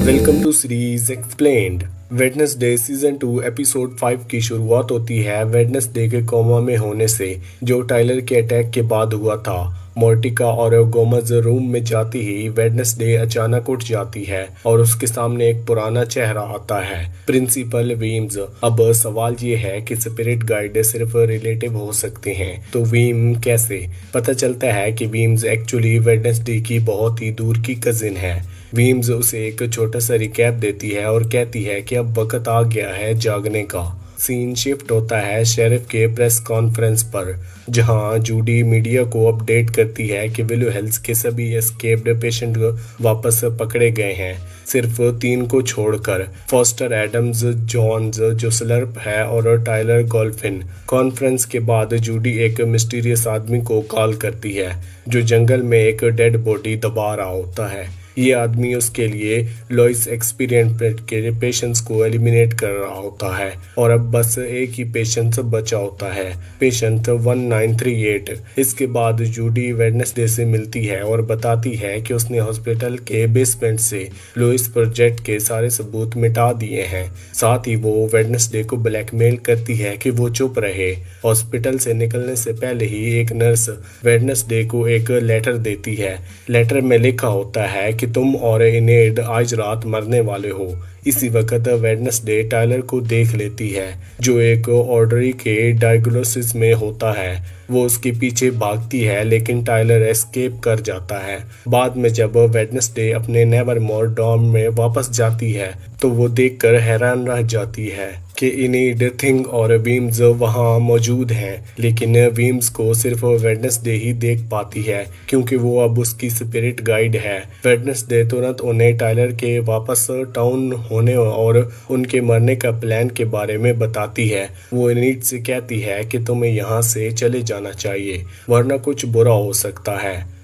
Welcome to series explained. Wednesday season 2 episode 5 की शुरुआत होती है वेडनेसडे के कोमा में होने से, जो टाइलर के अटैक के बाद हुआ था। मोर्टिका और गोमज रूम में जाती ही वेडनेसडे अचानक उठ जाती है और उसके सामने एक पुराना चेहरा आता है, प्रिंसिपल वीम्स। अब सवाल ये है कि स्पिरिट गाइड सिर्फ रिलेटिव हो सकते हैं, तो वीम कैसे? पता चलता है कि वीम्स एक्चुअली वेडनेसडे की बहुत ही दूर की कजिन है। वीम्स उसे एक छोटा सा रिकैप देती है और कहती है कि अब वक्त आ गया है जागने का। सीन शिफ्ट होता है शेरिफ के प्रेस कॉन्फ्रेंस पर, जहां जूडी मीडिया को अपडेट करती है कि विलो हेल्थ के सभी एस्केप्ड पेशेंट वापस पकड़े गए हैं, सिर्फ 3 को छोड़कर, फॉस्टर एडम्स, जॉन्स जो स्लर्प है और टाइलर गोल्फिन। कॉन्फ्रेंस के बाद जूडी एक मिस्टीरियस आदमी को कॉल करती है जो जंगल में एक डेड बॉडी दबा रहा होता है। ये आदमी उसके लिए लॉइस एक्सपीरियंस के पेशेंट्स को एलिमिनेट कर रहा होता है और अब बस एक ही पेशेंट बचा होता है, पेशेंट 1938। इसके बाद जूडी वेडनेसडे से मिलती है और बताती है कि उसने हॉस्पिटल के बेसमेंट से लॉइस प्रोजेक्ट के सारे सबूत मिटा दिए हैं। साथ ही वो वेडनेसडे को ब्लैकमेल करती है कि वो चुप रहे। हॉस्पिटल से निकलने से पहले ही एक नर्स वेडनेसडे को एक लेटर देती है। लेटर में लिखा होता है कि तुम और इनेड आज रात मरने वाले हो। इसी वक्त वेडनेसडे टाइलर को देख लेती है, जो एक ऑर्डरी के डायग्नोसिस में होता है। वो उसके पीछे भागती है लेकिन टाइलर एस्केप कर जाता है। बाद में जब वेडनेसडे अपने नेवरमोर डॉर्म में वापस जाती है तो वो देखकर हैरान रह जाती है कि इनीड, थिंग और वीम्स वहाँ मौजूद हैं, लेकिन वीम्स को सिर्फ वेडनेसडे ही देख पाती है क्योंकि वो अब उसकी स्पिरिट गाइड है। वेडनेसडे तुरंत उन्हें टाइलर के वापस टाउन होने और उनके मरने का प्लान के बारे में बताती है। वो इनीड से कहती है कि तुम्हें यहाँ से चले जाना चाहिए वरना कुछ बुरा हो सकता है।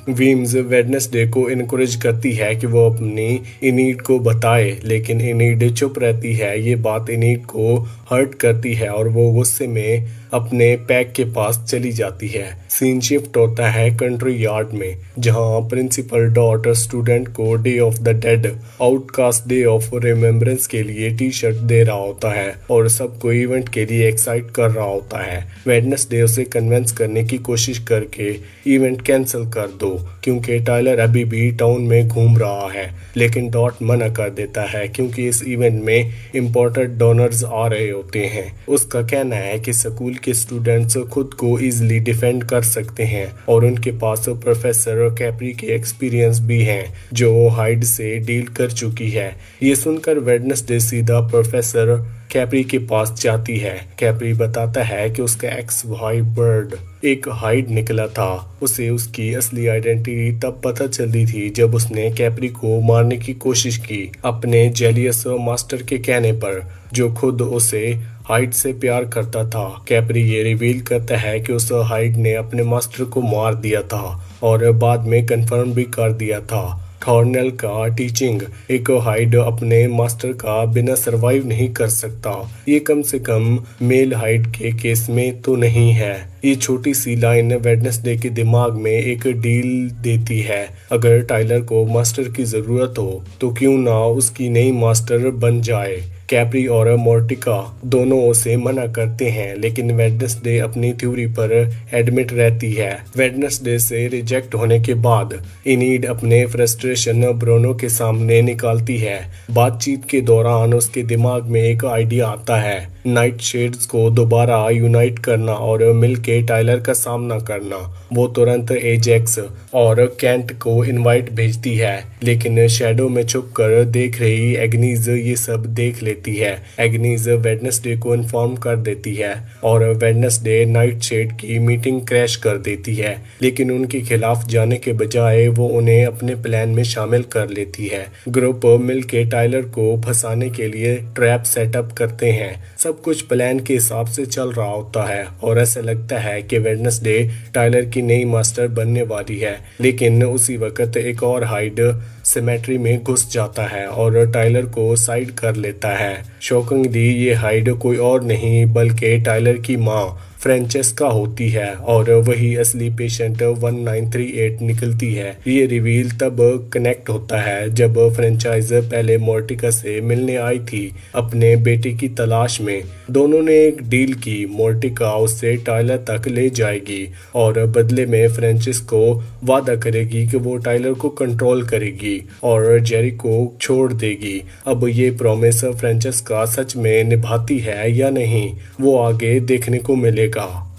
वीम्स वेडनेसडे को इनकरेज करती है कि वो अपनी इनीड को बताए, लेकिन इनीड चुप रहती है। ये बात इनीड को हर्ट करती है और वो गुस्से में अपने पैक के पास चली जाती है। सीन शिफ्ट होता है कंट्री यार्ड में, जहां प्रिंसिपल डॉट स्टूडेंट को day of the dead, outcast day of remembrance के लिए टी-शर्ट दे रहा होता है और सबको इवेंट के लिए एक्साइट कर रहा होता है। वेडनेसडे उसे कन्विंस करने की कोशिश करके इवेंट कैंसिल कर दो क्योंकि टाइलर अभी भी टाउन में घूम रहा है, लेकिन डॉट मना कर देता है क्योंकि इस इवेंट में इम्पोर्टेंट डोनर्स आ रहे होते हैं। उसका कहना है कि स्कूल के स्टूडेंट्स खुद को इजीली डिफेंड कर सकते हैं और उनके पास प्रोफेसर कैप्री के एक्सपीरियंस भी हैं जो हाइड से डील कर चुकी है। ये सुनकर वेडनेसडे सीधा प्रोफेसर कैप्री के पास जाती है। कैप्री बताता है कि उसका एक्स भाई बर्ड एक हाइड निकला था। उसे उसकी असली आइडेंटिटी तब पता चली थी जब उसने कैप्री को मारने की कोशिश की, अपने जेलियस मास्टर के कहने पर, जो खुद उसे हाइड से प्यार करता था। कैप्री ये रिवील करता है कि उस हाइड ने अपने मास्टर को मार दिया था और बाद में कंफर्म भी कर दिया था। थॉर्नेल का टीचिंग, एक हाइड अपने मास्टर का बिना सरवाइव नहीं कर सकता। ये कम से कम मेल हाइड के केस में तो नहीं है। ये छोटी सी लाइन वेडनेसडे के दिमाग में एक डील देती है। अगर टाइलर को मास्टर की जरूरत हो तो क्यों ना उसकी नई मास्टर बन जाए। कैप्री और मोर्टिका दोनों उसे मना करते हैं, लेकिन वेडनेसडे अपनी थ्योरी पर एडमिट रहती है। वेडनेसडे से रिजेक्ट होने के बाद इनीड अपने फ्रस्ट्रेशन ब्रोनो के सामने निकालती है। बातचीत के दौरान उसके दिमाग में एक आइडिया आता है, नाइट शेड्स को दोबारा यूनाइट करना और मिलके टाइलर का सामना करना। वो तुरंत एजेक्स और कैंट को इनवाइट भेजती है, लेकिन शैडो में छुपकर देख रही एग्नीज ये सब देख लेती है। एग्नीज वेडनेसडे को इन्फॉर्म कर देती है और वेडनेसडे नाइट शेड की मीटिंग क्रैश कर देती है, लेकिन उनके खिलाफ जाने के बजाय वो उन्हें अपने प्लान में शामिल कर लेती है। ग्रुप मिलके टाइलर को फंसाने के लिए ट्रैप सेटअप करते हैं। सब कुछ प्लान के हिसाब से चल रहा होता है और ऐसा लगता है कि वेडनेसडे टाइलर की नई मास्टर बनने वाली है, लेकिन उसी वक्त एक और हाइड सिमेट्री में घुस जाता है और टाइलर को साइड कर लेता है। शॉकिंगली ये हाइड कोई और नहीं बल्कि टाइलर की माँ फ्रेंचेस्का होती है और वही असली पेशेंट 1938 निकलती है। ये रिवील तब कनेक्ट होता है जब फ्रेंचाइज पहले मोर्टिका से मिलने आई थी अपने बेटे की तलाश में। दोनों ने एक डील की, मोर्टिका उससे टाइलर तक ले जाएगी और बदले में फ्रेंचिस को वादा करेगी कि वो टाइलर को कंट्रोल करेगी और जेरी को छोड़ देगी। अब ये प्रॉमिस फ्रेंचेस्का सच में निभाती है या नहीं, वो आगे देखने को मिलेगा।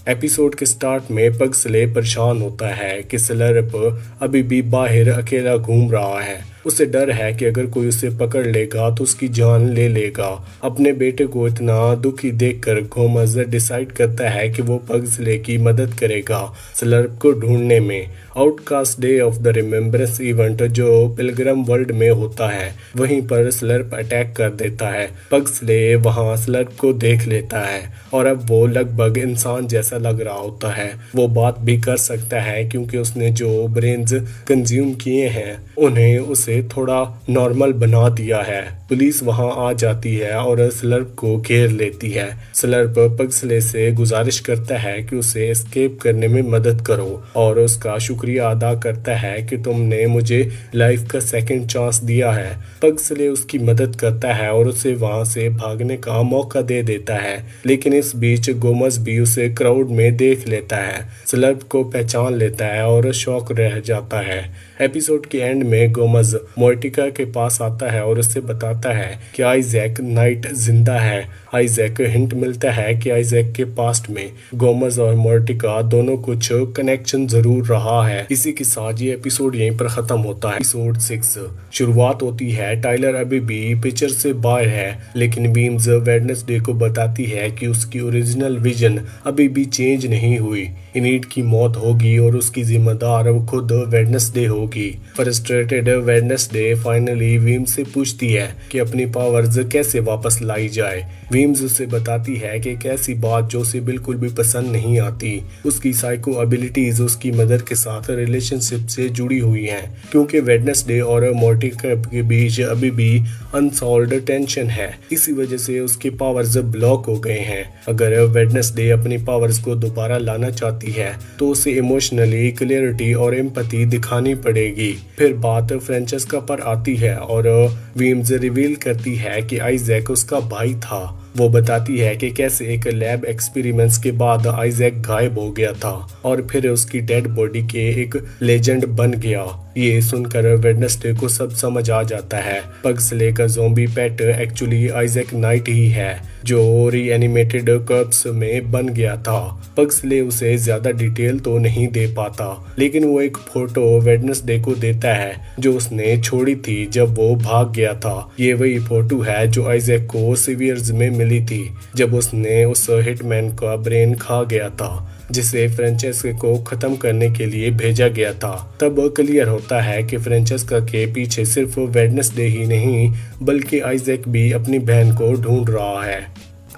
एपिसोड के स्टार्ट में पग्सले परेशान होता है कि स्लर्प अभी भी बाहर अकेला घूम रहा है। उसे डर है कि अगर कोई उसे पकड़ लेगा तो उसकी जान ले लेगा। अपने बेटे को इतना दुखी देखकर गोमज डिसाइड करता है कि वो पग्सले की मदद करेगा स्लर्प को ढूंढने में। Outcast day of the remembrance event जो पिलग्रम वर्ल्ड में होता है, वहीं पर स्लर्प अटैक कर देता है। पग्सले वहां स्लर्प को देख लेता है और अब वो लगभग इंसान जैसा लग रहा होता है। वो बात भी कर सकता है क्योंकि उसने जो ब्रेन्स कंज्यूम किए हैं उन्हें उसे थोड़ा नॉर्मल बना दिया है। पुलिस वहां आ जाती है और स्लर्प को घेर लेती है। स्लर्प पग्सले से गुजारिश करता है कि उसे एस्केप करने में मदद करो और उसका शुक्रिया अदा करता है कि तुमने मुझे लाइफ का सेकंड चांस दिया है। पग्सले उसकी मदद करता है और उसे वहां से भागने का मौका दे देता है, लेकिन इस बीच गोमज भी उसे क्राउड में देख लेता है, स्लर्प को पहचान लेता है और शॉक रह जाता है। एपिसोड के एंड में गोमज मोर्टिका के पास आता है और उससे बताता है कि आइजैक नाइट जिंदा है। आइजैक हिंट मिलता है कि आइजैक के पास्ट में गोमज और मोर्टिका दोनों कुछ कनेक्शन जरूर रहा है। इसी के साथ ये एपिसोड यहीं पर खत्म होता है। एपिसोड 6 शुरुआत होती है। टाइलर अभी भी पिक्चर से बाहर है, लेकिन वीम्स वेडनेसडे को बताती है कि उसकी ओरिजिनल विजन अभी भी चेंज नहीं हुई। इनीड की मौत होगी और उसकी जिम्मेदार खुद वेडनेसडे होगी। फ्रस्ट्रेटेड वेडनेसडे फाइनली वीम्स से पूछती है कि अपनी पावर्स कैसे वापस लाई जाए। वीम्स उसे बताती है कि एक ऐसी बात जो उसे बिल्कुल भी पसंद नहीं आती। उसकी साइको एबिलिटीज उसकी मदर के साथ रिलेशनशिप से जुड़ी हुई हैं, क्योंकि वेडनेसडे और मोर्टिका के बीच अभी भी अनसॉल्व्ड टेंशन है। इसी वजह से उसके पावर्स ब्लॉक हो गए हैं। अगर वेडनेसडे अपनी पावर्स को दोबारा लाना चाहती है तो उसे इमोशनली क्लियरिटी और एम्पैथी दिखानी पड़ेगी। फिर बात फ्रेंचेस्का पर आती है और वीम्स रिवील करती है कि आइजैक उसका भाई था। वो बताती है कि कैसे एक लैब एक्सपेरिमेंट्स के बाद आइजैक गायब हो गया था और फिर उसकी डेड बॉडी के एक लेजेंड बन गया। ये सुनकर वेडनेसडे को सब समझ आ जाता है। पग्सले का ज़ॉम्बी पेट एक्चुअली आइजैक नाइट ही है, जो रीएनिमेटेड कर्प्स में बन गया था। पग्सले उसे ज्यादा डिटेल तो नहीं दे पाता, लेकिन वो एक फोटो वेडनेसडे को देता है जो उसने छोड़ी थी जब वो भाग गया था। ये वही फोटो है जो आइजैक को सीवियर्स में मिली थी जब उसने उस हिटमैन का ब्रेन खा गया था, जिसे फ्रेंचेस्का को खत्म करने के लिए भेजा गया था। तब क्लियर होता है कि फ्रेंचेस्का के पीछे सिर्फ वेडनेसडे ही नहीं बल्कि आइजैक भी अपनी बहन को ढूंढ रहा है।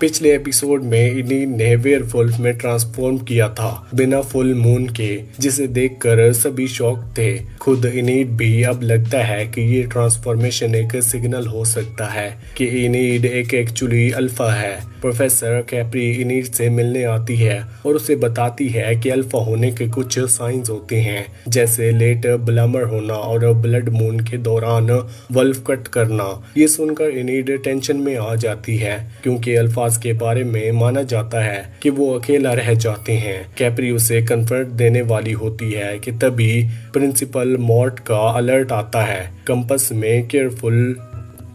पिछले एपिसोड में इनीड ने वेयरवुल्फ में ट्रांसफॉर्म किया था बिना फुल मून के, जिसे देखकर सभी शॉक थे। खुद इनीड भी अब लगता है कि ये ट्रांसफॉर्मेशन एक सिग्नल हो सकता है कि इनीड एक एक्चुअली अल्फा है। प्रोफेसर कैप्री इनीड से मिलने आती है और उसे बताती है कि अल्फा होने के कुछ साइंस होते हैं, जैसे लेट ब्लमर होना और ब्लड मून के दौरान वल्फ कट करना। ये सुनकर इनीड टेंशन में आ जाती है, क्योंकि अल्फा के बारे में माना जाता है कि वो अकेला रह जाते हैं। कैप्री उसे कंफर्ट देने वाली होती है कि तभी प्रिंसिपल मॉर्ट का अलर्ट आता है। कंपस में केयरफुल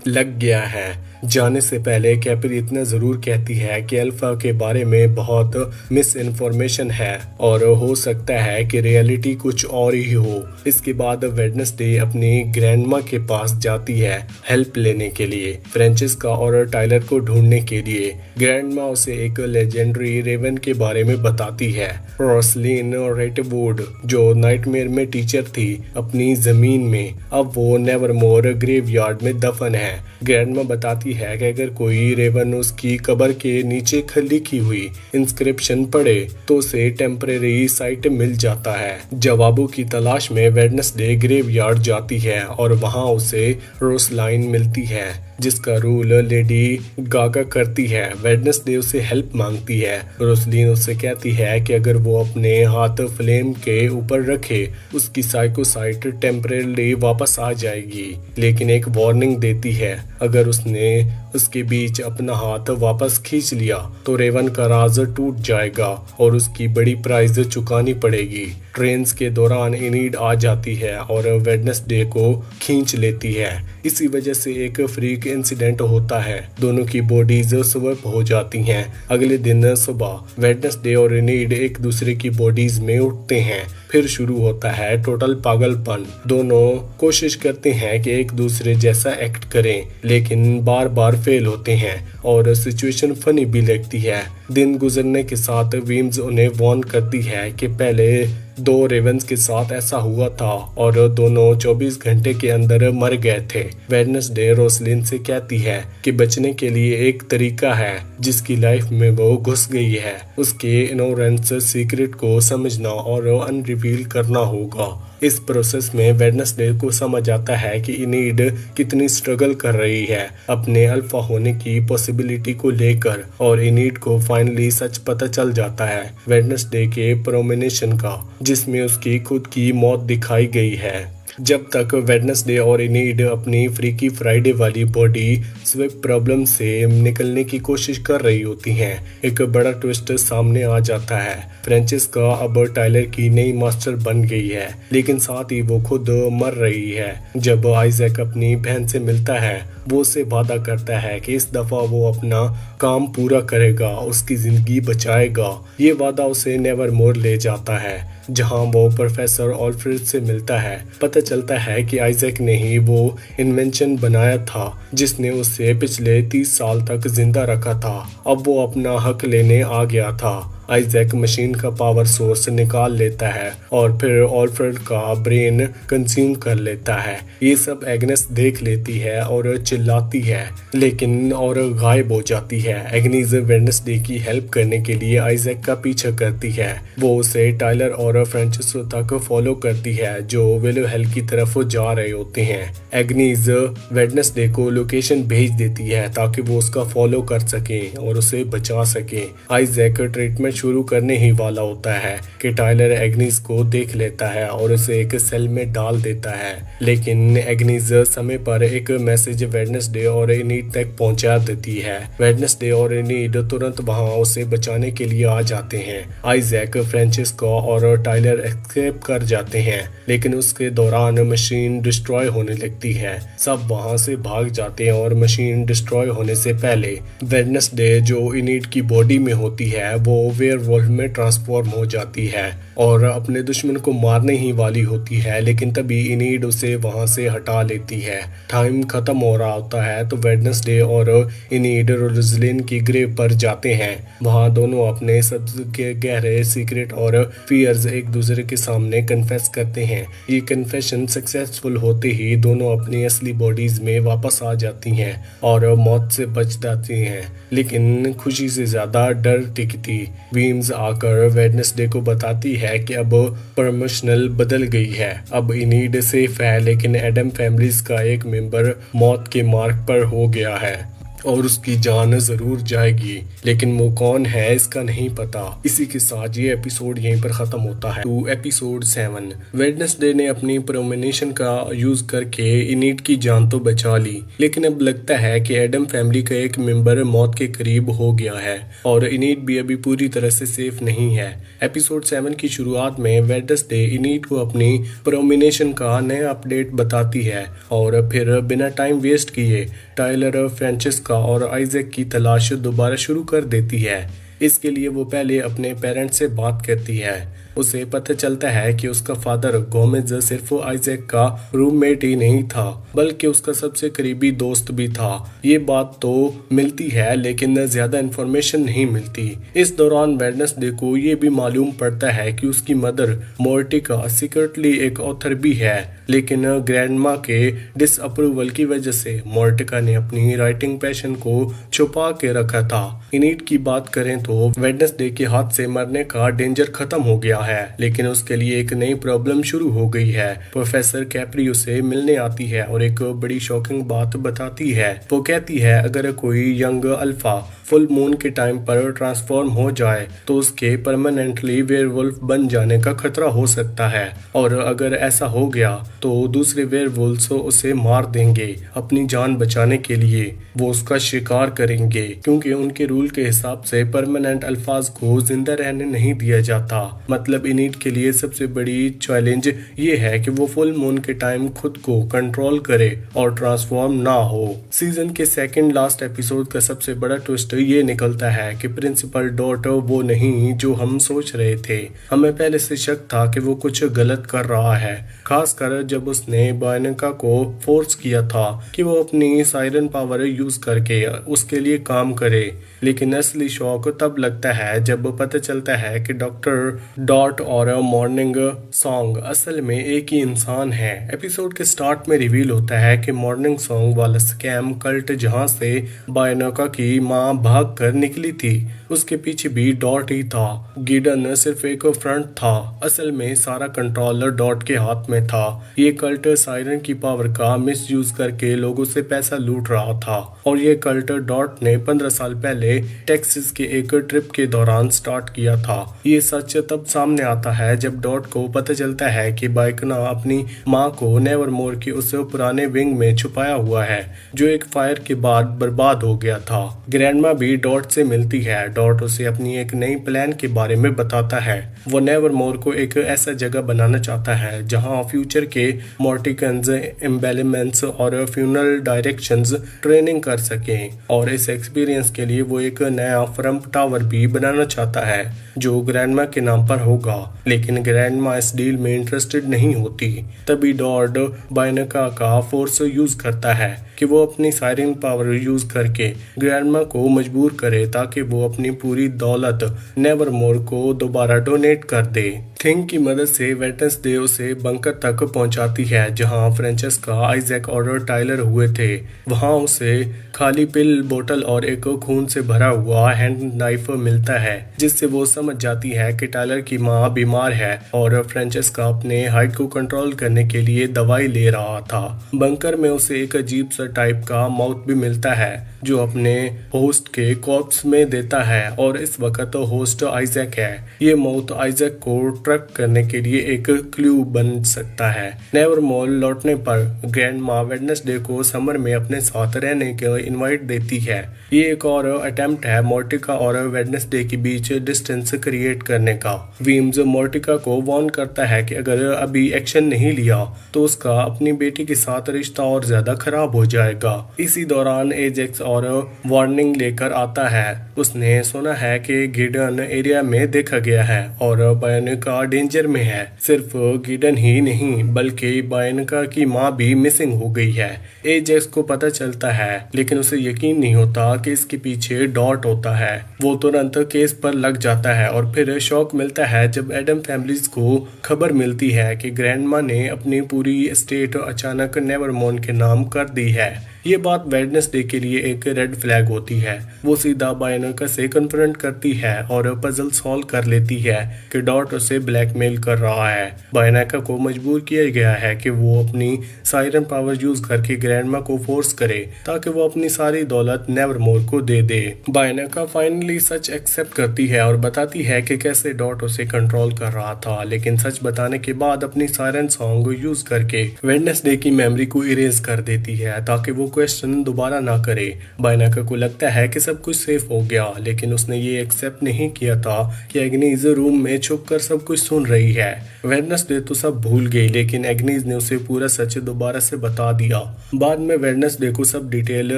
लग गया है। जाने से पहले कैप्री इतना जरूर कहती है कि अल्फा के बारे में बहुत मिस इन्फॉर्मेशन है और हो सकता है कि रियलिटी कुछ और ही हो। इसके बाद वेडनेसडे अपनी ग्रैंडमा के पास जाती है हेल्प लेने के लिए, फ्रेंचेस्का और टाइलर को ढूंढने के लिए। ग्रैंडमा उसे एक लेजेंडरी रेवन के बारे में बताती है, रोसलिन रेटवुड, जो नाइटमेयर में टीचर थी अपनी जमीन में। अब वो नेवरमोर ग्रेवयार्ड में दफन है। ग्रैंडमा बताती है कि अगर कोई रेवन उसकी कब्र के नीचे लिखी हुई इंस्क्रिप्शन पढ़े तो उसे टेम्परेरी साइट मिल जाता है। जवाबों की तलाश में वेडनेसडे ग्रेवयार्ड जाती है और वहां उसे रोसलाइन मिलती है, जिसका रोल लेडी गागा करती है। वेडनेसडे उससे हेल्प मांगती है। रोसलिन उससे कहती है कि अगर वो अपने हाथ फ्लेम के ऊपर रखे उसकी साइकोसाइट टेम्परेली वापस आ जाएगी, लेकिन एक वार्निंग देती है, अगर उसने उसके बीच अपना हाथ वापस खींच लिया तो रेवन का राज टूट जाएगा और उसकी बड़ी प्राइस चुकानी पड़ेगी। ट्रेन्स के दौरान इनीड आ जाती है और वेडनेसडे को खींच लेती है। इसी वजह से एक फ्रीक इंसिडेंट होता है, दोनों की बॉडीज स्वैप हो जाती हैं। अगले दिन सुबह वेडनेसडे और इनीड एक दूसरे की बॉडीज में उठते हैं। फिर शुरू होता है टोटल पागलपन। दोनों कोशिश करते हैं कि एक दूसरे जैसा एक्ट करें, लेकिन बार बार फेल होते हैं और सिचुएशन फनी भी लगती है। दिन गुजरने के साथ वीम्स उन्हें वार्न करती है कि पहले 2 रेवंस के साथ ऐसा हुआ था और दोनों 24 घंटे के अंदर मर गए थे। वेडनेसडे रोसलिन से कहती है कि बचने के लिए एक तरीका है जिसकी लाइफ में वो घुस गई है, उसके इग्नोरेंस सीक्रेट को समझना और अनरिवील करना होगा। इस प्रोसेस में वेडनेसडे को समझ आता है कि इनीड कितनी स्ट्रगल कर रही है अपने अल्फा होने की पॉसिबिलिटी को लेकर, और इनीड को फाइनली सच पता चल जाता है वेडनेसडे के प्रोमिनेशन का, जिसमें उसकी खुद की मौत दिखाई गई है। जब तक वेडनेसडे और इनीड अपनी फ्रीकी फ्राइडे वाली बॉडी स्विप प्रॉब्लम से निकलने की कोशिश कर रही होती हैं, एक बड़ा ट्विस्ट सामने आ जाता है। फ्रेंचिस्का अब टाइलर की नई मास्टर बन गई है, लेकिन साथ ही वो खुद मर रही है। जब आइजैक अपनी बहन से मिलता है, वो उससे वादा करता है कि इस दफा वो अपना काम पूरा करेगा, उसकी जिंदगी बचाएगा। ये वादा उसे नेवरमोर ले जाता है, जहां वो प्रोफेसर ऑल्फ्रेड से मिलता है। पता चलता है कि आइजैक ने ही वो इन्वेंशन बनाया था जिसने उसे पिछले 30 साल तक जिंदा रखा था। अब वो अपना हक लेने आ गया था। आइजैक मशीन का पावर सोर्स निकाल लेता है और फिर ऑल्फ्रेड का ब्रेन कंज्यूम कर लेता है। ये सब एग्नेस देख लेती है और चिल्लाती है, लेकिन और गायब हो जाती है। एग्नीज वेडनेसडे की हेल्प करने के लिए आइजैक का पीछा करती है। वो उसे टाइलर और फ्रेंचिस्को तक फॉलो करती है जो विलो हेल की तरफ जा रहे होते हैं। एग्नीज वेडनेसडे को लोकेशन भेज देती है ताकि वो उसका फॉलो कर सके और उसे बचा सके। आइजैक ट्रीटमेंट शुरू करने ही वाला होता है कि टाइलर एग्नीज को देख लेता है और उसे एक सेल में डाल देता है, लेकिन एग्नीज समय पर एक मैसेज वेडनेसडे और इनीड तक पहुंचा देती है। वेडनेसडे और इनीड तुरंत वहां उसे बचाने के लिए आ जाते हैं। आइजैक, फ्रेंचिस्को और टाइलर एस्केप कर जाते हैं, लेकिन उसके दौरान मशीन डिस्ट्रॉय होने लगती है। सब वहां से भाग जाते हैं और मशीन डिस्ट्रॉय होने से पहले वेडनेसडे जो इनीड की बॉडी में होती है वो वेयरवुल्फ में ट्रांसफॉर्म हो जाती है और अपने दुश्मन को मारने ही वाली होती है, लेकिन तभी इनीड उसे वहां से हटा लेती है। टाइम खत्म हो रहा होता है तो वेडनेसडे और इनीड रोसलिन की ग्रेव पर जाते हैं। वहां दोनों अपने सबके गहरे सीक्रेट और फियर्स एक दूसरे के सामने कन्फेस करते हैं। ये कन्फेशन सक्सेसफुल होते ही दोनों अपनी असली बॉडीज में वापस आ जाती हैं और मौत से बच जाती हैं, लेकिन खुशी से ज्यादा डर टिकती। वीम्स आकर वेडनेसडे को बताती है कि अब प्रमोशनल बदल गई है। अब इनीड सेफ है, लेकिन एडम फैमिलीज का एक मेंबर मौत के मार्ग पर हो गया है और उसकी जान जरूर जाएगी, लेकिन वो कौन है इसका नहीं पता। इसी के साथ ये एपिसोड यहीं पर खत्म होता है। तो एपिसोड 7 वेडनेसडे ने अपनी प्रोमिनेशन का यूज करके इनीड की जान तो बचा ली, लेकिन अब लगता है कि एडम फैमिली का एक मेंबर मौत के करीब हो गया है और इनीड भी अभी पूरी तरह से सेफ नहीं है। एपिसोड 7 की शुरुआत में वेडनेसडे इनीड को अपनी प्रोमिनेशन का नया अपडेट बताती है और फिर बिना टाइम वेस्ट किए टाइलर, फ्रेंचिस्का और आइजैक की तलाश दोबारा शुरू कर देती है। इसके लिए वो पहले अपने पेरेंट्स से बात करती है। उसे पता चलता है कि उसका फादर गोमेज सिर्फ आइजैक का रूममेट ही नहीं था, बल्कि उसका सबसे करीबी दोस्त भी था। ये बात तो मिलती है, लेकिन ज्यादा इन्फॉर्मेशन नहीं मिलती। इस दौरान वेडनेसडे को ये भी मालूम पड़ता है कि उसकी मदर मोर्टिका सीक्रेटली एक ऑथर भी है, लेकिन ग्रैंडमा के डिसअप्रूवल की वजह से मोर्टिका ने अपनी राइटिंग पैशन को छुपा के रखा था। इनीड की बात करें तो वेडनेसडे के हाथ से मरने का डेंजर खत्म हो गया है, लेकिन उसके लिए एक नई प्रॉब्लम शुरू हो गई है। प्रोफेसर कैप्री उसे मिलने आती है और एक बड़ी शॉकिंग बात बताती है। वो कहती है अगर कोई यंग अल्फा फुल मून के टाइम पर ट्रांसफॉर्म हो जाए तो उसके परमानेंटली वेयरवुल्फ बन जाने का खतरा हो सकता है, और अगर ऐसा हो गया तो दूसरे वेयरवुल्फ्स उसे मार देंगे। अपनी जान बचाने के लिए वो उसका शिकार करेंगे, क्योंकि उनके रूल के हिसाब से परमानेंट अल्फाज को जिंदा रहने नहीं दिया जाता। मतलब इनिट के लिए सबसे बड़ी चैलेंज ये है कि वो फुल मून के टाइम खुद को कंट्रोल करे और ट्रांसफॉर्म ना हो। सीजन के सेकंड लास्ट एपिसोड का सबसे बड़ा ट्विस्ट ये निकलता है कि प्रिंसिपल डॉट वो नहीं जो हम सोच रहे थे। हमें पहले से शक था कि वो कुछ गलत कर रहा है, खासकर जब उसने बायनका को फोर्स किया था कि वो अपनी सायरन पावर यूज करके उसके लिए काम करे। लेकिन असली शौक तब लगता है जब पता चलता है कि डॉक्टर डॉट और मॉर्निंग सॉन्ग असल में एक ही इंसान है। एपिसोड के स्टार्ट में रिवील होता है कि मॉर्निंग सॉन्ग वाला स्कैम कल्ट जहां से बायनका की मां भाग कर निकली थी, उसके पीछे भी डॉट ही था। गिडन सिर्फ एक फ्रंट था, असल में सारा कंट्रोल डॉट के हाथ में था। ये कल्ट सायरन की पावर का मिसयूज करके लोगों से पैसा लूट रहा था, और ये कल्ट डॉट ने 15 साल पहले टेक्सास के एक ट्रिप के दौरान स्टार्ट किया था। ये सच तब सामने आता है जब डॉट को पता चलता है कि बाइकना अपनी माँ को नेवरमोर के उस पुराने विंग में छुपाया हुआ है जो एक फायर के बाद बर्बाद हो गया था। ग्रैंडमा भी डॉट से मिलती है। डॉट उसे अपनी एक नई प्लान के बारे में बताता है। वो नेवरमोर को एक ऐसा जगह बनाना चाहता है जहां फ्यूचर के मॉर्टिकन्स एम्बेलिमेंट्स और फ्यूनरल डायरेक्शंस ट्रेनिंग कर सकें, और इस एक्सपीरियंस के लिए वो एक नया फ्रम्प टावर भी बनाना चाहता है जो ग्रैंडमा के नाम पर होगा। लेकिन ग्रैंडमा इस डील में इंटरेस्टेड नहीं होती। तभी डॉट बायनका का फोर्स यूज करता है कि वो अपनी सायरन पावर यूज करके ग्रैंडमा को मजबूर करे ताकि वो अपनी पूरी दौलत नेवरमोर को दोबारा डोनेट कर दे। थिंग की मदद से वेडनेसडे उसे बंकर तक पहुंचाती है जहां फ्रेंचेस्का, आइजैक और टाइलर हुए थे। वहां उसे खाली पिल बोतल और एक खून से भरा हुआ हैंड नाइफ मिलता है, जिससे वो समझ जाती है कि टाइलर की मां बीमार है और फ्रेंचेस्का अपने हाइट को कंट्रोल करने के लिए दवाई ले रहा था। बंकर में उसे एक अजीब सा टाइप का माउथ भी मिलता है जो अपने होस्ट के कॉर्प्स में देता है, और इस वक्त होस्ट आइजैक है। ये माउथ आइजैक को ट्रैक करने के लिए एक क्लू बन सकता है। नेवरमोर लौटने पर ग्रैंडमा वेडनेसडे को समर में अपने साथ रहने के इनवाइट देती है। ये एक और अटेम्प्ट है मोर्टिका और वेडनेसडे के बीच डिस्टेंस क्रिएट करने का। वीम्स मोर्टिका को वार्न करता है कि अगर अभी एक्शन नहीं लिया तो उसका अपनी बेटी के साथ रिश्ता और ज्यादा खराब हो जाएगा। इसी दौरान एजेक्स और वार्निंग लेकर आता है। उसने सुना है कि गिडन एरिया में देखा गया है और बायनका डेंजर में है। सिर्फ गिडन ही नहीं बल्कि बायनका की माँ भी मिसिंग हो गई है। एजेक्स को पता चलता है, लेकिन उसे यकीन नहीं होता कि इसके पीछे डॉट होता है। वो तुरंत केस पर लग जाता है और फिर शॉक मिलता है जब एडम फैमिलीज को खबर मिलती है कि ग्रैंडमा ने अपनी पूरी एस्टेट अचानक नेवरमोर के नाम कर दी है। ये बात वेडनेसडे के लिए एक रेड फ्लैग होती है। वो सीधा बायनका से कन्फ्रंट करती है और पजल सॉल्व कर लेती है कि डॉट उसे ब्लैकमेल कर रहा है। बायनका को मजबूर किया गया है कि वो अपनी सायरन पावर यूज करके ग्रैंडमा को फोर्स करे ताकि वो अपनी सारी दौलत नेवरमोर को दे दे। बायनका फाइनली सच एक्सेप्ट करती है और बताती है कि कैसे डॉट उसे कंट्रोल कर रहा था, लेकिन सच बताने के बाद अपनी सायरन सॉन्ग यूज करके वेडनेसडे की मेमोरी को इरेज कर देती है ताकि वो क्वेश्चन दोबारा ना करे। बायनका को लगता है कि सब कुछ सेफ हो गया, लेकिन उसने ये एक्सेप्ट नहीं किया था कि एग्नीज रूम में छुपकर सब कुछ सुन रही है। वेडनेसडे तो सब भूल गई, लेकिन एग्नीज ने उसे पूरा सच दोबारा से बता दिया। बाद में वेडनेसडे को सब डिटेल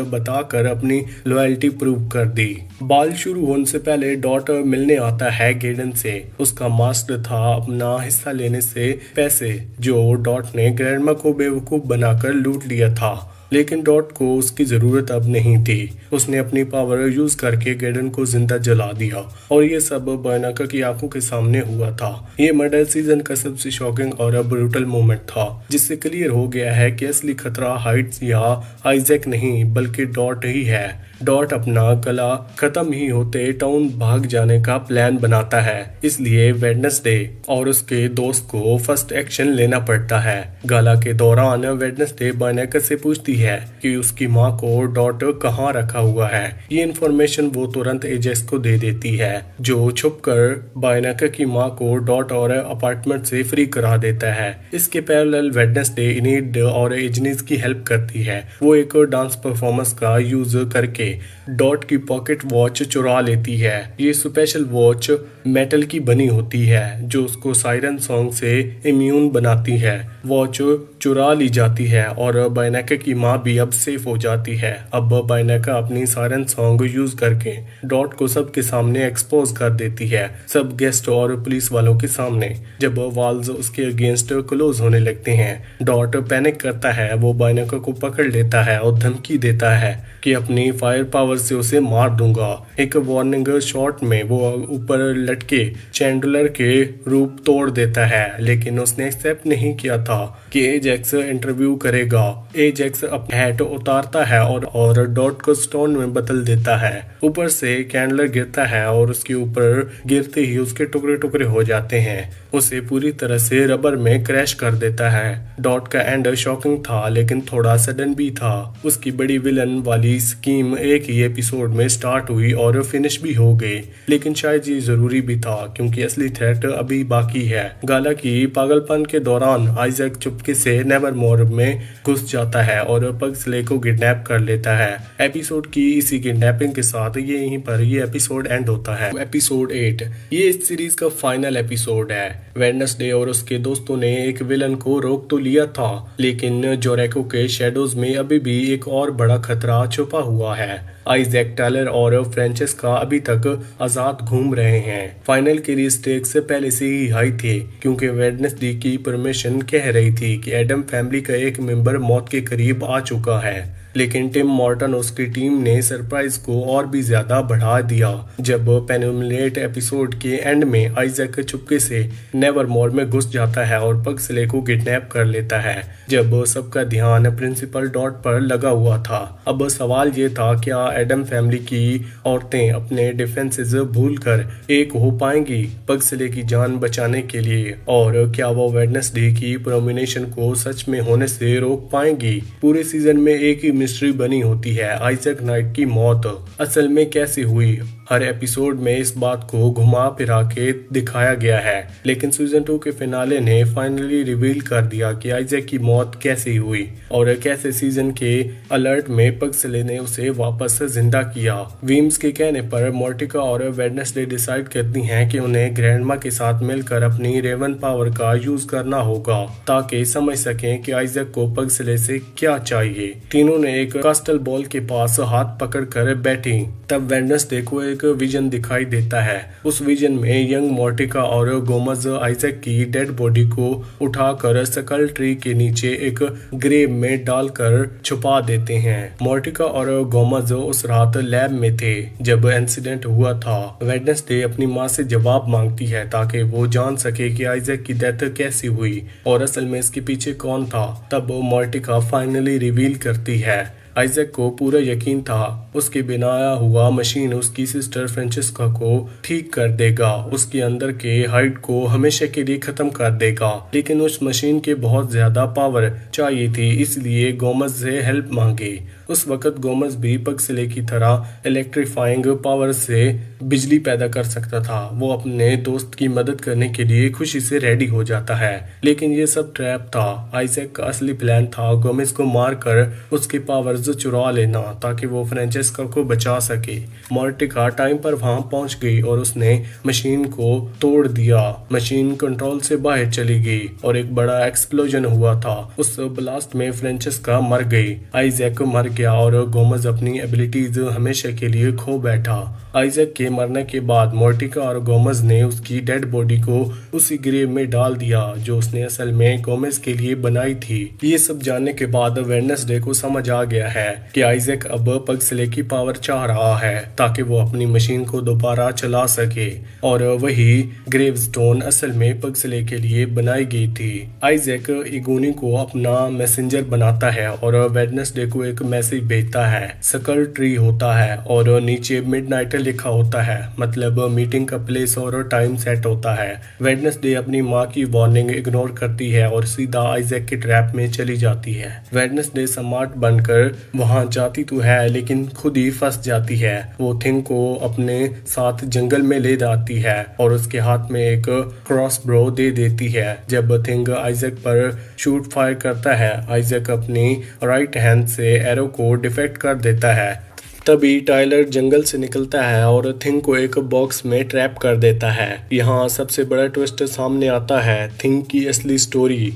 बताकर अपनी लॉयल्टी प्रूव कर दी। बाल शुरू होने से पहले डॉट मिलने आता है गिडन से। उसका मास्टर था अपना हिस्सा लेने से पैसे जो डॉट ने ग्रैंडमा को बेवकूफ बनाकर लूट लिया था। लेकिन डॉट को उसकी जरूरत अब नहीं थी। उसने अपनी पावर यूज करके गेडन को जिंदा जला दिया और ये सब बायनाका की आंखों के सामने हुआ था। ये मर्डर सीजन का सबसे शॉकिंग और ब्रूटल मोमेंट था, जिससे क्लियर हो गया है कि असली खतरा हाइड्स या आइजैक नहीं बल्कि डॉट ही है। डॉट अपना गला खत्म ही होते टाउन भाग जाने का प्लान बनाता है, इसलिए वेडनेसडे और उसके दोस्त को फर्स्ट एक्शन लेना पड़ता है। गाला के दौरान वेडनेसडे बायनाका से पूछती है कि उसकी माँ को डॉट कहाँ रखा हुआ है। ये इन्फॉर्मेशन वो तुरंत एजेक्स को दे देती है, जो छुपकर बायनाका की माँ को डॉट और अपार्टमेंट से फ्री करा देता है। इसके पैरेलल वेडनेसडे इनीड और एजनीज की हेल्प करती है। वो एक डांस परफॉर्मेंस का यूज करके डॉट की पॉकेट वॉच चुरा लेती है। ये स्पेशल वॉच मेटल की बनी होती है जो उसको सायरन सॉन्ग से इम्यून बनाती है। वॉच चुरा ली जाती है और बायनाका की माँ भी अब सेफ हो जाती है। अब बायनाका अपनी सायरन सॉन्ग यूज करके डॉट को सबके सामने एक्सपोज कर देती है, सब गेस्ट और पुलिस वालों के सामने। जब वॉल्स उसके अगेंस्ट क्लोज होने लगते हैं, डॉट पैनिक करता है। वो बायनाका को पकड़ लेता है और धमकी देता है कि अपनी फायर पावर से उसे मार दूंगा। एक वार्निंग शॉट में वो ऊपर लटके चैंडलर के रूप तोड़ देता है, लेकिन उसने एक्सेप्ट नहीं किया था कि एजेक्स इंटरव्यू करेगा। एजेक्स अपना हैट उतारता है और डॉट को स्टोन में बदल देता है। ऊपर से कैंडलर गिरता है और उसके ऊपर गिरते ही उसके टुकड़े टुकड़े हो जाते हैं। उसे पूरी तरह से रबर में क्रैश कर देता है। डॉट का एंड शॉकिंग था, लेकिन थोड़ा सडन भी था। उसकी बड़ी विलन वाली स्कीम एक ही एपिसोड में स्टार्ट हुई और फिनिश भी हो गई, लेकिन शायद ये जरूरी भी था क्योंकि असली थ्रेट अभी बाकी है। गाला की पागलपन के दौरान आइजैक चुपके से नेवरमोर में घुस जाता है और पग्सले को किडनैप कर लेता है। एपिसोड की इसी किडनैपिंग के साथ यहीं पर ये एपिसोड एंड होता है। एपिसोड 8 ये इस सीरीज का फाइनल एपिसोड है। वेडनेसडे और उसके दोस्तों ने एक विलन को रोक तो लिया था, लेकिन जोरेको के शेडोज में अभी भी एक और बड़ा खतरा छुपा हुआ है। आइजैक टायलर और फ्रेंचेस्का अभी तक आजाद घूम रहे हैं। फाइनल की स्टेक्स पहले से ही हाई थे क्योंकि वेडनेसडे की परमिशन कह रही थी कि एडम फैमिली का एक मेंबर मौत के करीब आ चुका है। लेकिन टिम मॉर्टन और उसकी टीम ने सरप्राइज को और भी ज्यादा बढ़ा दिया जब पेनुमलेट एपिसोड के एंड में आइजैक चुपके से नेवरमोर में घुस जाता है और पग्सले को किडनैप कर लेता है। जब सबका ध्यान प्रिंसिपल डॉट पर लगा हुआ था, अब सवाल ये था क्या एडम फैमिली की औरतें अपने डिफेंसेस भूलकर एक हो पाएंगी पग्सले की जान बचाने के लिए, और क्या वो वेडनेसडे की प्रोमिनेशन को सच में होने से रोक पाएंगी। पूरे सीजन में एक ही मिस्ट्री बनी होती है, आइजैक नाइट की मौत असल में कैसे हुई। हर एपिसोड में इस बात को घुमा फिरा के दिखाया गया है, लेकिन सीजन 2 के फिनाले ने फाइनली रिवील कर दिया कि आइजैक की मौत कैसे हुई और कैसे सीजन के अलर्ट में पग्सले ने उसे वापस जिंदा किया। वीम्स के कहने पर मोर्टिका और वेडनेसडे डिसाइड करती हैं कि उन्हें ग्रैंडमा के साथ मिलकर अपनी रेवन पावर का यूज करना होगा ताकि समझ सकें कि आइजैक को पग्सले से क्या चाहिए। तीनों ने एक क्रिस्टल बॉल के पास हाथ पकड़ कर बैठी। तब वेडनेसडे को एक विजन दिखाई देता है। उस विजन में यंग मोर्टिका और गोमज आइजैक की डेड बॉडी को उठाकर सकल ट्री के नीचे एक ग्रेव में डालकर छुपा देते हैं। मोर्टिका और गोमज उस रात लैब में थे जब इंसिडेंट हुआ था। वेडनेसडे अपनी माँ से जवाब मांगती है ताकि वो जान सके कि आइजैक की डेथ कैसी हुई और असल में इसके पीछे कौन था। तब मोर्टिका फाइनली रिवील करती है आइजैक को पूरा यकीन था उसके बनाया हुआ मशीन उसकी सिस्टर फ्रेंचेस्का को ठीक कर देगा, उसके अंदर के हाइड को हमेशा के लिए खत्म कर देगा। लेकिन उस मशीन के बहुत ज्यादा पावर चाहिए थी, इसलिए गोमज से हेल्प मांगी। उस वक्त गोमज भी पग्सले की तरह इलेक्ट्रीफाइंग पावर से बिजली पैदा कर सकता था। वो अपने दोस्त की मदद करने के लिए खुशी से रेडी हो जाता है, लेकिन ये सब ट्रैप था। आइजैक का असली प्लान था गोमेज को मारकर उसके पावर्स गोमेज चुरा लेना ताकि वो फ्रेंचेस्का को बचा सके। मोर्टिका टाइम पर वहां पहुंच गई और उसने मशीन को तोड़ दिया। मशीन कंट्रोल से बाहर चली गई और एक बड़ा एक्सप्लोजन हुआ था। उस ब्लास्ट में फ्रेंचेस्का मर गई, आइजैक मर गया और गोमेज अपनी एबिलिटीज हमेशा के लिए खो बैठा। आइजैक के मरने के बाद मोर्टिका और गोमेज ने उसकी डेड बॉडी को उसी ग्रेव में डाल दिया जो उसने असल में गोमेज के लिए बनाई थी। ये सब जानने के बाद वेडनेसडे को समझ आ गया है कि आइजैक अब पग्सले की पावर चाह रहा है ताकि वो अपनी मशीन को दोबारा चला सके, और वही ग्रेवस्टोन असल में पग्सले के लिए बनाई गई थी। आइजैक इगोनी को अपना मैसेंजर बनाता है और वेडनेसडे को एक मैसेज भेजता है। स्कल ट्री होता है और नीचे मिडनाइट लिखा होता है, मतलब मीटिंग का प्लेस और टाइम सेट होता है। वेडनेसडे अपनी माँ की वार्निंग इग्नोर करती है और सीधा आइजैक के ट्रैप में चली जाती है। वेडनेसडे स्मार्ट बनकर वहां जाती तो है लेकिन खुद ही फंस जाती है। वो थिंग को अपने साथ जंगल में ले जाती है और उसके हाथ में एक क्रॉस ब्रो दे देती है। जब थिंग आइजैक पर शूट फायर करता है, आइजैक अपनी राइट हैंड से एरो को डिफेक्ट कर देता है। तभी टाइलर जंगल से निकलता है और थिंग को एक बॉक्स में ट्रैप कर देता है। यहाँ सबसे बड़ा ट्विस्ट सामने आता है। थिंग की असली स्टोरी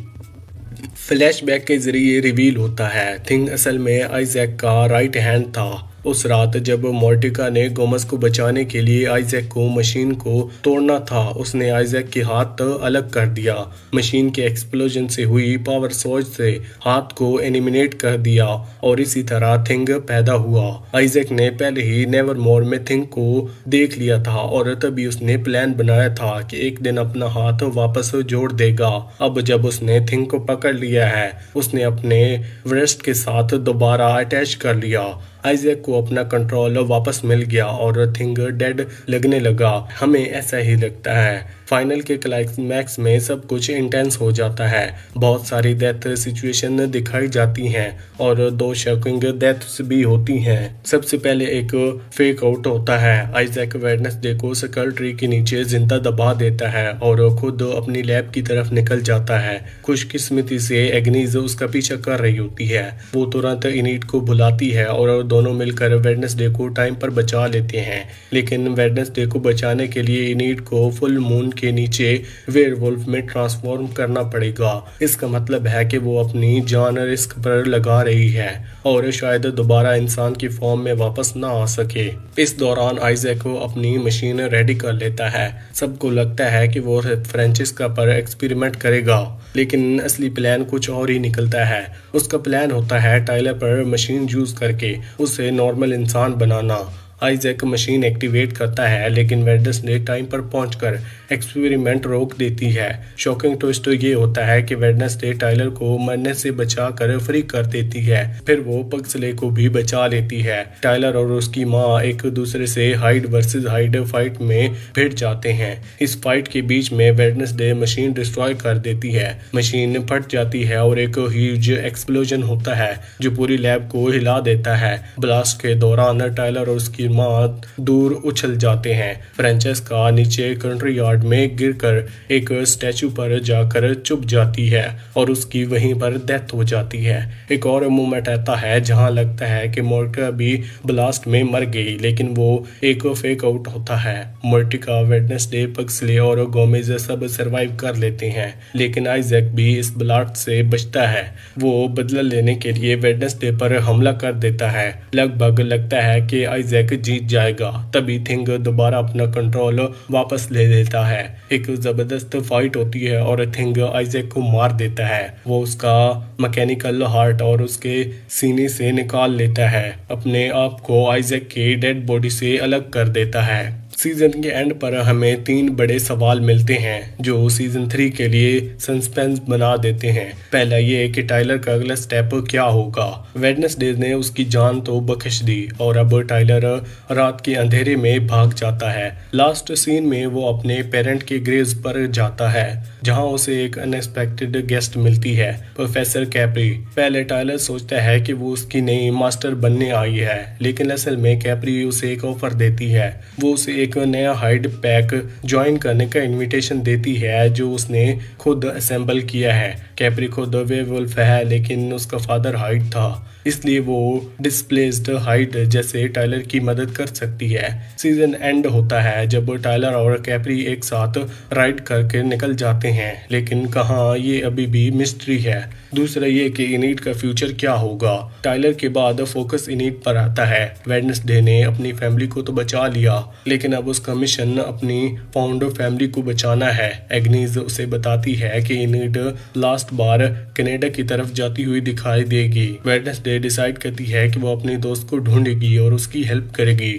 फ्लैशबैक के जरिए रिवील होता है। थिंग असल में आइजैक का राइट हैंड था। उस रात जब मोर्टिका ने गोमेज को बचाने के लिए आइजैक को मशीन को तोड़ना था, उसने आइजैक के हाथ अलग कर दिया। मशीन के एक्सप्लोजन से हुई पावर सोर्स से हाथ को एलिमिनेट कर दिया और इसी तरह थिंग पैदा हुआ। आइजैक ने पहले ही नेवरमोर में थिंग को देख लिया था और तभी उसने प्लान बनाया था कि एक दिन अपना हाथ वापस जोड़ देगा। अब जब उसने थिंग को पकड़ लिया है, उसने अपने व्रिस्ट के साथ दोबारा अटैच कर लिया। आइजैक को अपना कंट्रोल वापस मिल गया और थिंग डेड लगने लगा। हमें ऐसा ही लगता है। फाइनल के क्लाइमैक्स में सब कुछ इंटेंस हो जाता है। बहुत सारी डेथ सिचुएशन दिखाई जाती हैं और 2 शॉकिंग डेथ्स भी होती हैं। सबसे पहले एक फेक आउट होता है। आइजैक वेडनेसडे को स्कल ट्री के नीचे जिंदा दबा देता है और खुद अपनी लैब की तरफ निकल जाता है। खुशकिस्मती से एग्नीज उसका पीछा कर रही होती है। वो तुरंत इनीट को बुलाती है और दोनों मिलकर वेडनेसडे को टाइम पर बचा लेते हैं। लेकिन वेडनेसडे को बचाने के लिए इनीट को फुल मून के नीचे वेयरवुल्फ में ट्रांसफॉर्म करना पड़ेगा। इसका मतलब है कि वो अपनी जान रिस्क पर लगा रही है और शायद दोबारा इंसान की फॉर्म में वापस ना आ सके। इस दौरान आइजैक को अपनी मशीन रेडी कर लेता है। सबको लगता है कि वो फ्रेंचेस्का पर एक्सपेरिमेंट करेगा, लेकिन असली प्लान कुछ और ही निकलता है। उसका प्लान होता है टाइलर पर मशीन यूज करके उसे नॉर्मल इंसान बनाना। आइजैक मशीन एक्टिवेट करता है लेकिन वेडनेसडे टाइम पर पहुंचकर एक्सपेरिमेंट रोक देती है। शॉकिंग ट्विस्ट ये होता है कि वेडनेसडे टाइलर को मरने से बचा कर फ्री कर देती है। फिर वो पग्सले को भी बचा लेती है। टाइलर और उसकी माँ एक दूसरे से हाइड वर्सेस हाइड फाइट में भिड़ जाते हैं। इस फाइट के बीच में वेडनेसडे मशीन डिस्ट्रॉय कर देती है। मशीन फट जाती है और एक ह्यूज एक्सप्लोजन होता है जो पूरी लैब को हिला देता है। ब्लास्ट के दौरान टाइलर और उसकी माँ दूर उछल जाते हैं। फ्रेंचेस्का नीचे कंट्री यार्ड में गिरकर एक स्टैचू पर जाकर चुप जाती है और उसकी वहीं पर डेथ हो जाती है। एक और मोमेंट आता है जहां लगता है कि मोर्टिका भी ब्लास्ट में मर गई, लेकिन वो एक फेक आउट होता है। मोर्टिका, वेडनेसडे, पग्सले और गोमेज सब सर्वाइव कर लेते हैं, लेकिन आइजैक भी इस ब्लास्ट से बचता है। वो बदला लेने के लिए वेडनेसडे पर हमला कर देता है। लगभग लगता है कि आइजैक जीत जाएगा। तभी थिंग दोबारा अपना कंट्रोल वापस ले लेता है। एक जबरदस्त फाइट होती है और थिंग आइजैक को मार देता है। वो उसका मैकेनिकल हार्ट और उसके सीने से निकाल लेता है। अपने आप को आइजैक के डेड बॉडी से अलग कर देता है। सीजन के एंड पर हमें 3 बड़े सवाल मिलते हैं जो सीजन 3 के लिए सस्पेंस बना देते हैं। पहला ये कि टाइलर का अगला स्टेप क्या होगा। वेडनेसडे ने उसकी जान तो बख्श दी और अब टाइलर रात के अंधेरे में भाग जाता है। लास्ट सीन में वो अपने पेरेंट के ग्रेव पर जाता है जहां उसे एक अनएक्सपेक्टेड गेस्ट मिलती है, प्रोफेसर कैप्री। पहले टाइलर सोचता है कि वो उसकी नई मास्टर बनने आई है, लेकिन असल में कैप्री उसे एक ऑफर देती है। वो उसे एक नया हाइड पैक ज्वाइन करने का इनविटेशन देती है जो उसने खुद असेंबल किया है। कैप्री खुद वेयरवुल्फ है लेकिन उसका फादर हाइड था, इसलिए वो डिस्प्लेस्ड हाइड जैसे टाइलर की मदद कर सकती है। सीजन एंड होता है जब टाइलर और कैप्री एक साथ राइड करके निकल जाते हैं, लेकिन कहाँ ये अभी भी मिस्ट्री है। दूसरा ये कि इनिट का फ्यूचर क्या होगा। टाइलर के बाद फोकस इनिट पर आता है। वेडनेसडे ने अपनी फैमिली को तो बचा लिया, लेकिन अब उसका मिशन अपनी फाउंड फैमिली को बचाना है। एग्नीज उसे बताती है कि इनिट लास्ट बार कनाडा की तरफ जाती हुई दिखाई देगी। वेडनेसडे डिसाइड करती है कि वो अपने दोस्त को ढूंढेगी और उसकी हेल्प करेगी।